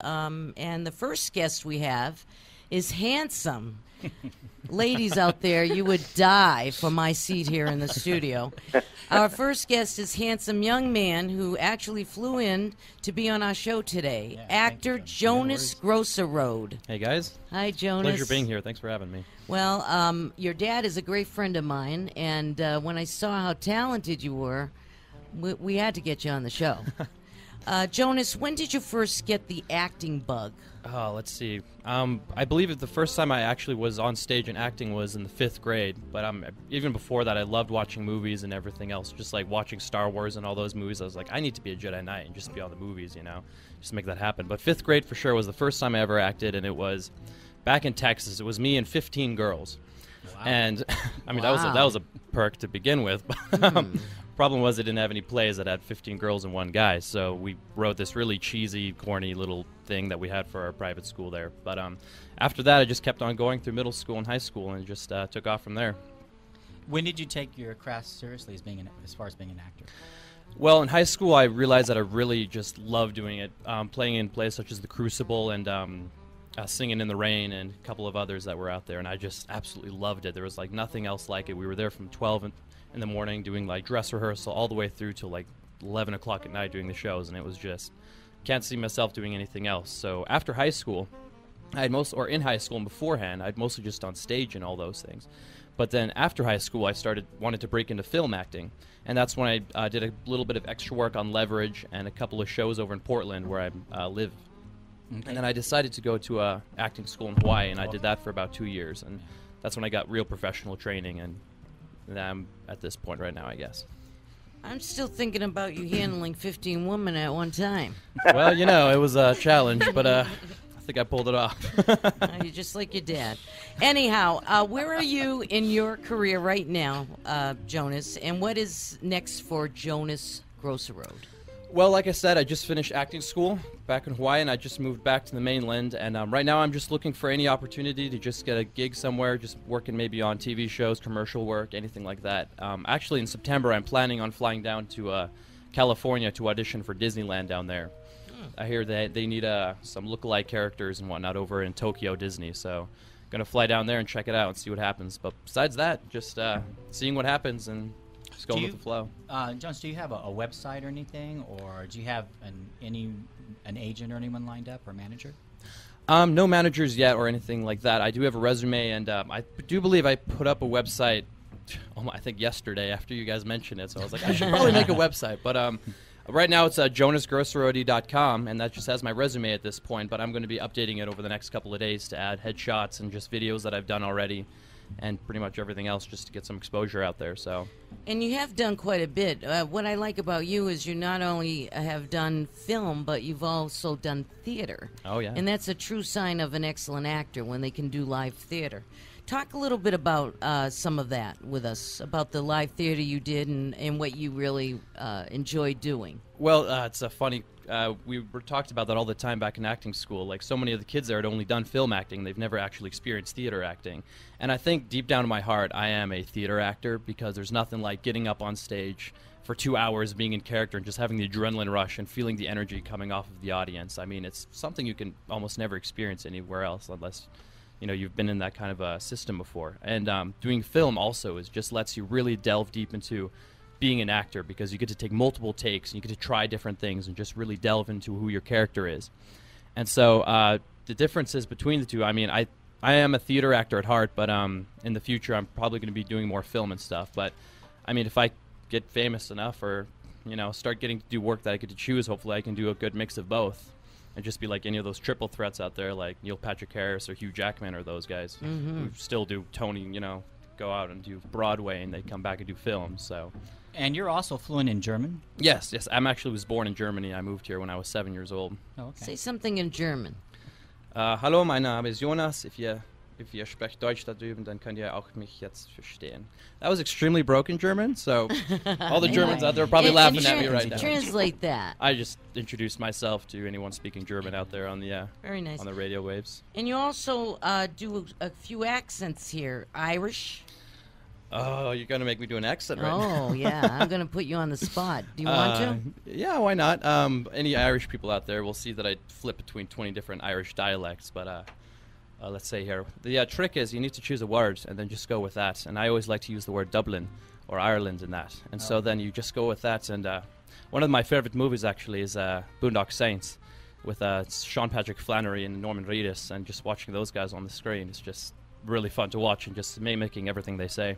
And the first guest we have is handsome. Ladies out there, you would die for my seat here in the studio. Our first guest is handsome young man who actually flew in to be on our show today. Yeah, Actor Jonas Grosserhode. Hey, guys. Hi, Jonas. Pleasure being here. Thanks for having me. Well, your dad is a great friend of mine, and when I saw how talented you were, we had to get you on the show. Jonas, when did you first get the acting bug? Oh, let's see. I believe the first time I actually was on stage and acting was in the 5th grade. But even before that, I loved watching movies and everything else. Just like watching Star Wars and all those movies. I was like, I need to be a Jedi Knight and just be on the movies, just make that happen. But 5th grade for sure was the first time I ever acted, and it was back in Texas. It was me and 15 girls. Wow. And I mean, that was a perk to begin with. Problem was, I didn't have any plays that had 15 girls and one guy, so we wrote this really cheesy, corny little thing that we had for our private school there. But after that, I just kept on going through middle school and high school, and just took off from there. When did you take your craft seriously as far as being an actor? Well, in high school, I realized that I really just loved doing it, playing in plays such as The Crucible and Singing in the Rain and a couple of others that were out there, and I just absolutely loved it. There was like nothing else like it. We were there from 12 in the morning doing like dress rehearsal all the way through till like 11 o'clock at night doing the shows, and it was just can't see myself doing anything else. So after high school, in high school and beforehand, I'd mostly just on stage and all those things. But then after high school, I wanted to break into film acting, and that's when I did a little bit of extra work on Leverage and a couple of shows over in Portland where I live. Okay. And then I decided to go to a acting school in Hawaii, and I did that for about 2 years, and that's when I got real professional training, and I'm at this point right now, I guess. I'm still thinking about you handling 15 women at one time. Well, it was a challenge, but I think I pulled it off. You're just like your dad. Anyhow, where are you in your career right now, Jonas, and what is next for Jonas Grosserhode? Well, like I said, I just finished acting school back in Hawaii, and I just moved back to the mainland. And right now I'm just looking for any opportunity to just get a gig somewhere, just working maybe on TV shows, commercial work, anything like that. Actually, in September, I'm planning on flying down to California to audition for Disneyland down there. I hear that they need some lookalike characters and whatnot over in Tokyo Disney, so I'm going to fly down there and check it out and see what happens. But besides that, just seeing what happens and just going with the flow. Jonas, do you have a website or anything, or do you have an agent or anyone lined up or manager? No managers yet or anything like that. I do have a resume, and I do believe I put up a website, I think yesterday after you guys mentioned it, so I was like, I should probably make a website. But right now it's jonasgrosserhode.com, and that just has my resume at this point, but I'm going to be updating it over the next couple of days to add headshots and just videos that I've done already, and pretty much everything else just to get some exposure out there. So. And you have done quite a bit. What I like about you is you not only have done film, but you've also done theater. Oh, yeah. And that's a true sign of an excellent actor when they can do live theater. Talk a little bit about some of that with us, about the live theater you did and what you really enjoyed doing. Well, it's a funny... we were talked about that all the time back in acting school. Like, so many of the kids there had only done film acting. They've never actually experienced theater acting. And I think deep down in my heart, I am a theater actor, because there's nothing like getting up on stage for 2 hours, being in character, and just having the adrenaline rush and feeling the energy coming off of the audience. I mean, it's something you can almost never experience anywhere else unless... you've been in that kind of a system before. And doing film also just lets you really delve deep into being an actor, because you get to take multiple takes and you get to try different things and just really delve into who your character is. And so the differences between the two, I mean, I am a theater actor at heart, but in the future I'm probably going to be doing more film and stuff. But I mean, if I get famous enough or start getting to do work that I get to choose, hopefully I can do a good mix of both. And just be like any of those triple threats out there, like Neil Patrick Harris or Hugh Jackman or those guys who still do Tony, go out and do Broadway, and they come back and do films. So. And you're also fluent in German? Yes. I actually was born in Germany. I moved here when I was 7 years old. Oh, okay. Say something in German. Hallo, mein Name ist Jonas. If you sprecht Deutsch da drüben, dann könnt ihr auch mich jetzt verstehen. That was extremely broken German, so all the Germans out there are probably laughing at me right now. Translate that. I just introduced myself to anyone speaking German out there on the very nice on the radio waves. And you also do a few accents here. Irish. Oh, you're gonna make me do an accent right now. Oh, yeah. I'm going to put you on the spot. Do you want to? Yeah, why not? Any Irish people out there will see that I flip between 20 different Irish dialects, but let's say here. The trick is you need to choose a word and then just go with that. And I always like to use the word Dublin or Ireland in that. And so then you just go with that. And one of my favorite movies actually is Boondock Saints with Sean Patrick Flannery and Norman Reedus, and just watching those guys on the screen is just really fun to watch and just mimicking everything they say.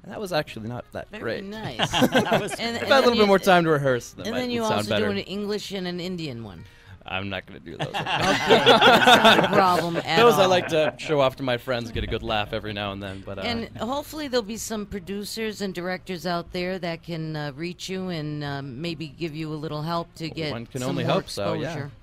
And that was actually not that Very great. nice. If I had a little bit more time to rehearse, that And might then you sound also better. do an English and an Indian one. I'm not going to do those. Okay, that's not a problem at Those all. I like to show off to my friends, get a good laugh every now and then. But And hopefully there'll be some producers and directors out there that can reach you and maybe give you a little help to get one can some only more hope so, exposure. yeah.